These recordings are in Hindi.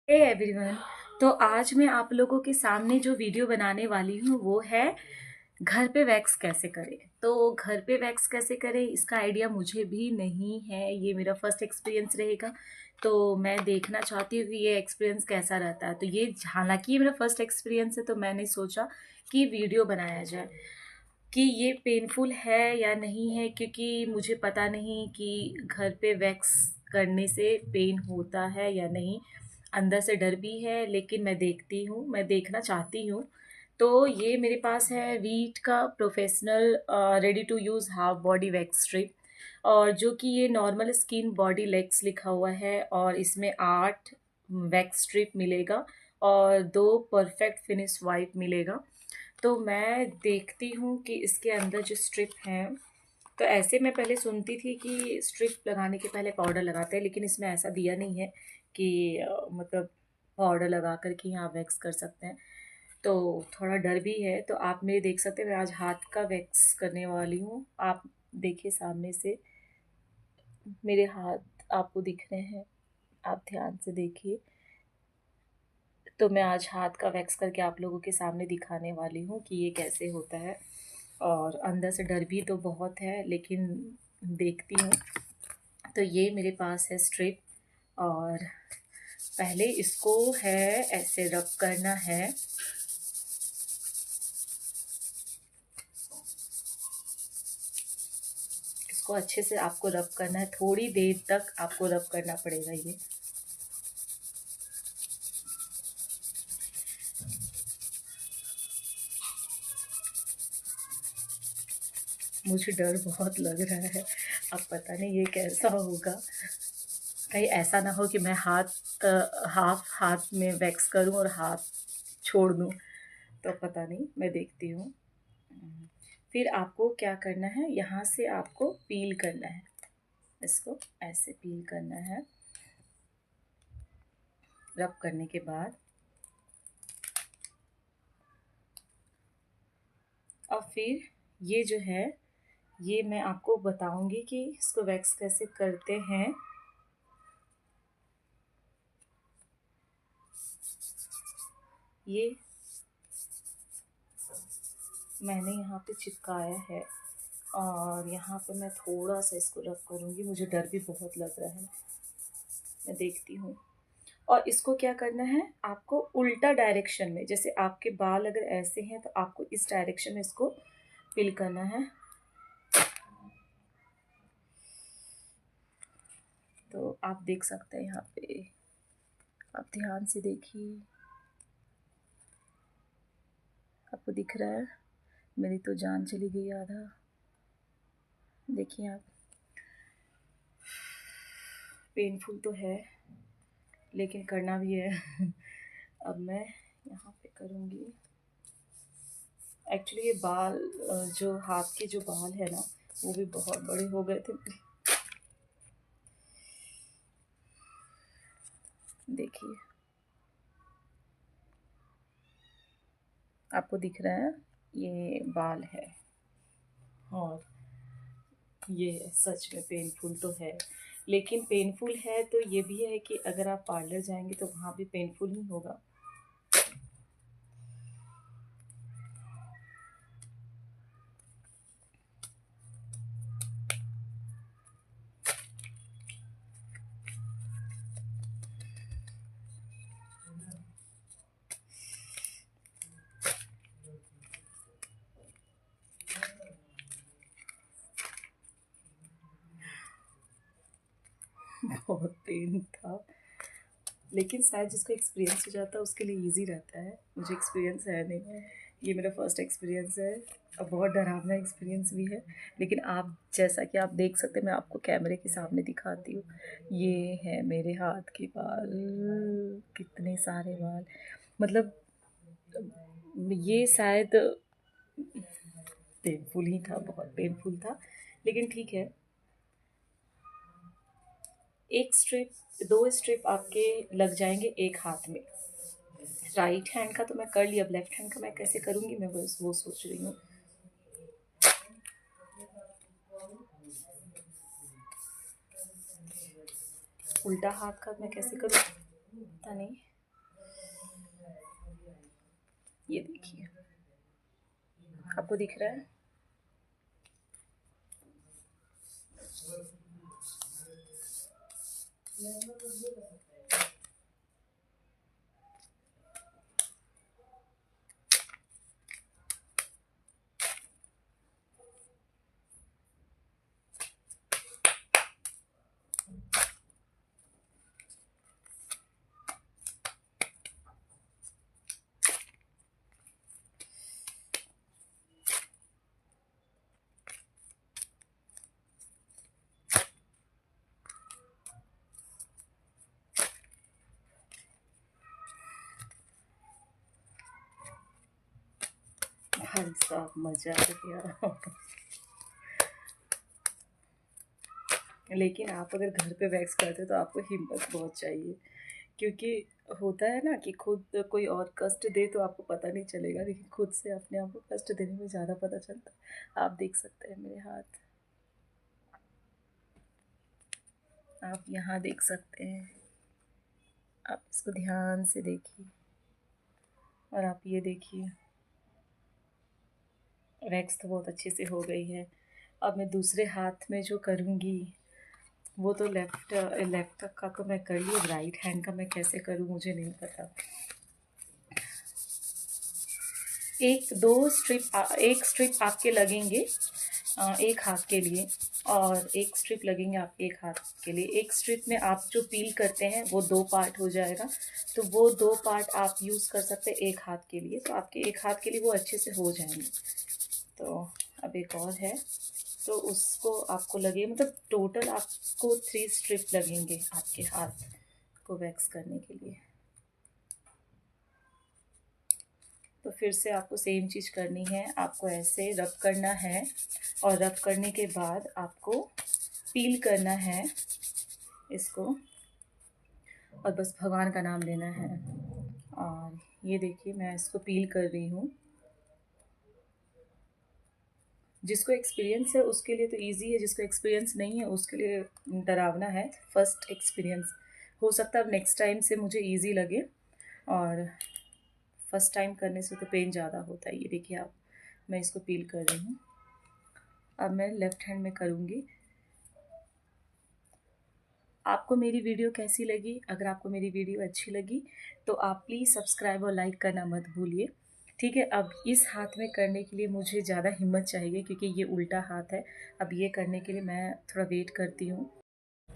Hey everyone. तो आज मैं आप लोगों के सामने जो वीडियो बनाने वाली हूँ वो है घर पे वैक्स कैसे करें। तो घर पे वैक्स कैसे करें इसका आइडिया मुझे भी नहीं है, ये मेरा फर्स्ट एक्सपीरियंस रहेगा। तो मैं देखना चाहती हूँ कि ये एक्सपीरियंस कैसा रहता है। तो ये हालांकि ये मेरा फर्स्ट एक्सपीरियंस है, तो मैंने सोचा कि वीडियो बनाया जाए कि ये पेनफुल है या नहीं है, क्योंकि मुझे पता नहीं कि घर पे वैक्स करने से पेन होता है या नहीं। अंदर से डर भी है, लेकिन मैं देखना चाहती हूँ। तो ये मेरे पास है वीट का professional ready to use half body wax strip, और जो कि ये नॉर्मल स्किन बॉडी लेग्स लिखा हुआ है, और इसमें 8 वैक्स स्ट्रिप मिलेगा और 2 परफेक्ट फिनिश वाइप मिलेगा। तो मैं देखती हूँ कि इसके अंदर जो स्ट्रिप हैं, तो ऐसे मैं पहले सुनती थी कि स्ट्रिप लगाने के पहले पाउडर लगाते हैं, लेकिन इसमें ऐसा दिया नहीं है कि मतलब पाउडर लगा कर के यहाँ वैक्स कर सकते हैं। तो थोड़ा डर भी है। तो आप मेरे देख सकते हैं, मैं आज हाथ का वैक्स करने वाली हूँ। आप देखिए सामने से मेरे हाथ आपको दिख रहे हैं, आप ध्यान से देखिए। तो मैं आज हाथ का वैक्स करके आप लोगों के सामने दिखाने वाली हूँ कि ये कैसे होता है। और अंदर से डर भी तो बहुत है, लेकिन देखती हूँ। तो ये मेरे पास है स्ट्रिप, और पहले इसको है ऐसे रब करना है। इसको अच्छे से आपको रब करना है, थोड़ी देर तक आपको रब करना पड़ेगा ये। मुझे डर बहुत लग रहा है, अब पता नहीं ये कैसा होगा। कहीं ऐसा ना हो कि मैं हाफ हाथ में वैक्स करूं और हाथ छोड़ दूं। तो पता नहीं, मैं देखती हूँ। फिर आपको क्या करना है, यहाँ से आपको पील करना है, इसको ऐसे पील करना है। रब करने के बाद और फिर ये जो है, ये मैं आपको बताऊंगी कि इसको वैक्स कैसे करते हैं। ये मैंने यहाँ पे चिपकाया है, और यहाँ पे मैं थोड़ा सा इसको रब करूँगी। मुझे डर भी बहुत लग रहा है, मैं देखती हूँ। और इसको क्या करना है, आपको उल्टा डायरेक्शन में, जैसे आपके बाल अगर ऐसे हैं तो आपको इस डायरेक्शन में इसको फिल करना है। तो आप देख सकते हैं यहाँ पे, आप ध्यान से देखिए, आपको दिख रहा है। मेरी तो जान चली गई आधा। देखिए आप, पेनफुल तो है लेकिन करना भी है। अब मैं यहाँ पे करूँगी। एक्चुअली ये बाल जो हाथ के जो बाल है ना, वो भी बहुत बड़े हो गए थे। देखिए, आपको दिख रहा है, ये बाल है। और ये सच में पेनफुल तो है, लेकिन पेनफुल है तो ये भी है कि अगर आप पार्लर जाएंगे तो वहाँ भी पेनफुल ही होगा। बहुत पेन था, लेकिन शायद जिसको एक्सपीरियंस हो जाता है उसके लिए इजी रहता है। मुझे एक्सपीरियंस है नहीं, ये मेरा फर्स्ट एक्सपीरियंस है, और बहुत डरावना एक्सपीरियंस भी है। लेकिन आप जैसा कि आप देख सकते हैं, मैं आपको कैमरे के सामने दिखाती हूँ। ये है मेरे हाथ के बाल, कितने सारे बाल। मतलब ये शायद पेनफुल ही था, बहुत पेनफुल था, लेकिन ठीक है। एक स्ट्रिप, 2 स्ट्रिप आपके लग जाएंगे एक हाथ में। राइट हैंड का तो मैं कर लिया, अब लेफ्ट हैंड का मैं कैसे करूँगी, मैं बस वो सोच रही हूँ। उल्टा हाथ का मैं कैसे करूँ, पता नहीं। ये देखिए, आपको दिख रहा है? भाई साहब मजा आ गया। लेकिन आप अगर घर पे वैक्स करते हो तो आपको हिम्मत बहुत चाहिए, क्योंकि होता है ना कि खुद कोई और कष्ट दे तो आपको पता नहीं चलेगा, लेकिन खुद से अपने आप को कष्ट देने में ज़्यादा पता चलता है। आप देख सकते हैं मेरे हाथ, आप यहाँ देख सकते हैं, आप इसको ध्यान से देखिए और आप ये देखिए, वैक्स तो बहुत अच्छे से हो गई है। अब मैं दूसरे हाथ में जो करूँगी वो तो लेफ्ट का तो मैं कर ली, अब राइट हैंड का मैं कैसे करूँ मुझे नहीं पता। एक स्ट्रिप आपके लगेंगे एक हाथ के लिए, और एक स्ट्रिप लगेंगे आपके एक हाथ के लिए। एक स्ट्रिप में आप जो पील करते हैं वो 2 पार्ट हो जाएगा, तो वो 2 पार्ट आप यूज़ कर सकते हैं एक हाथ के लिए, तो आपके एक हाथ के लिए वो अच्छे से हो जाएंगे। तो अब एक और है, तो उसको आपको लगे, मतलब टोटल आपको 3 स्ट्रिप लगेंगे आपके हाथ को वैक्स करने के लिए। तो फिर से आपको सेम चीज़ करनी है, आपको ऐसे रब करना है और रब करने के बाद आपको पील करना है इसको, और बस भगवान का नाम लेना है। और ये देखिए मैं इसको पील कर रही हूँ। जिसको एक्सपीरियंस है उसके लिए तो इजी है, जिसको एक्सपीरियंस नहीं है उसके लिए डरावना है। फर्स्ट एक्सपीरियंस हो सकता है अब नेक्स्ट टाइम से मुझे इजी लगे, और फर्स्ट टाइम करने से तो पेन ज़्यादा होता है। ये देखिए आप, मैं इसको पील कर रही हूँ। अब मैं लेफ़्ट हैंड में करूँगी। आपको मेरी वीडियो कैसी लगी? अगर आपको मेरी वीडियो अच्छी लगी तो आप प्लीज़ सब्सक्राइब और लाइक करना मत भूलिए, ठीक है? अब इस हाथ में करने के लिए मुझे ज़्यादा हिम्मत चाहिए, क्योंकि ये उल्टा हाथ है। अब ये करने के लिए मैं थोड़ा वेट करती हूँ।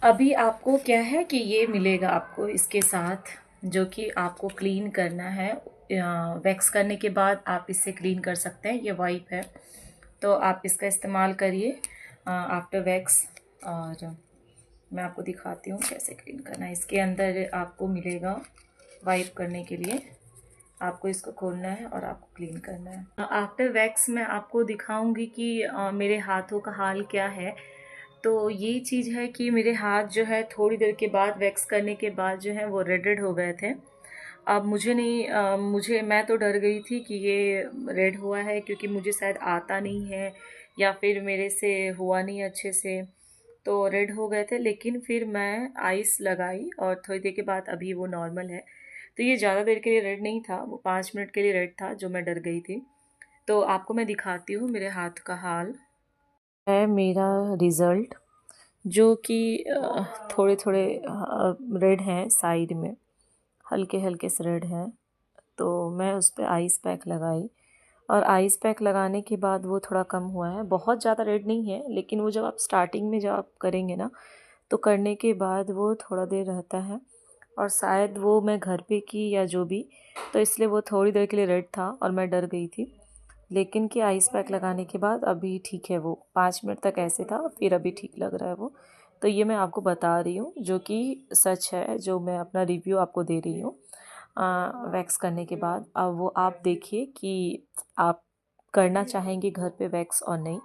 अभी आपको क्या है कि ये मिलेगा आपको इसके साथ, जो कि आपको क्लीन करना है। वैक्स करने के बाद आप इससे क्लीन कर सकते हैं, ये वाइप है, तो आप इसका इस्तेमाल करिए आफ्टर वैक्स। और मैं आपको दिखाती हूँ कैसे क्लीन करना है। इसके अंदर आपको मिलेगा वाइप करने के लिए, आपको इसको खोलना है और आपको क्लीन करना है। आफ्टर वैक्स मैं आपको दिखाऊंगी कि मेरे हाथों का हाल क्या है। तो ये चीज़ है कि मेरे हाथ जो है थोड़ी देर के बाद, वैक्स करने के बाद जो है वो रेडेड हो गए थे। अब मुझे नहीं मैं तो डर गई थी कि ये रेड हुआ है क्योंकि मुझे शायद आता नहीं है, या फिर मेरे से हुआ नहीं अच्छे से, तो रेड हो गए थे। लेकिन फिर मैं आइस लगाई और थोड़ी देर के बाद अभी वो नॉर्मल है। तो ये ज़्यादा देर के लिए रेड नहीं था, वो 5 मिनट के लिए रेड था, जो मैं डर गई थी। तो आपको मैं दिखाती हूँ मेरे हाथ का हाल है, मेरा रिज़ल्ट, जो कि थोड़े थोड़े रेड हैं साइड में, हल्के हल्के से रेड हैं। तो मैं उस पर आइस पैक लगाई, और आइस पैक लगाने के बाद वो थोड़ा कम हुआ है। बहुत ज़्यादा रेड नहीं है, लेकिन वो जब आप स्टार्टिंग में जब आप करेंगे ना, तो करने के बाद वो थोड़ा देर रहता है। और शायद वो मैं घर पे की या जो भी, तो इसलिए वो थोड़ी देर के लिए रेड था और मैं डर गई थी। लेकिन कि आइस पैक लगाने के बाद अभी ठीक है, वो 5 मिनट तक ऐसे था, फिर अभी ठीक लग रहा है वो। तो ये मैं आपको बता रही हूँ, जो कि सच है, जो मैं अपना रिव्यू आपको दे रही हूँ वैक्स करने के बाद। अब वो आप देखिए कि आप करना चाहेंगे घर पे वैक्स और नहीं।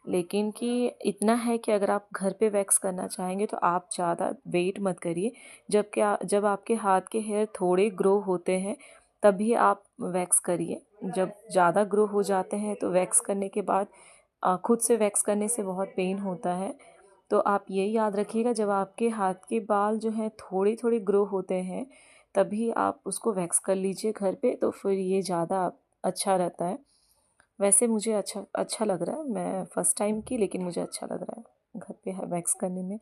लेकिन कि इतना है कि अगर आप घर पे वैक्स करना चाहेंगे तो आप ज़्यादा वेट मत करिए। जब आपके हाथ के हेयर थोड़े ग्रो होते हैं तभी आप वैक्स करिए। जब ज़्यादा ग्रो हो जाते हैं तो वैक्स करने के बाद खुद से वैक्स करने से बहुत पेन होता है। तो आप ये याद रखिएगा, जब आपके हाथ के बाल जो हैं थोड़े थोड़े ग्रो होते हैं तभी आप उसको वैक्स कर लीजिए घर पे, तो फिर ये ज़्यादा अच्छा रहता है। वैसे मुझे अच्छा अच्छा लग रहा है, मैं फ़र्स्ट टाइम की, लेकिन मुझे अच्छा लग रहा है घर पे वैक्स करने में।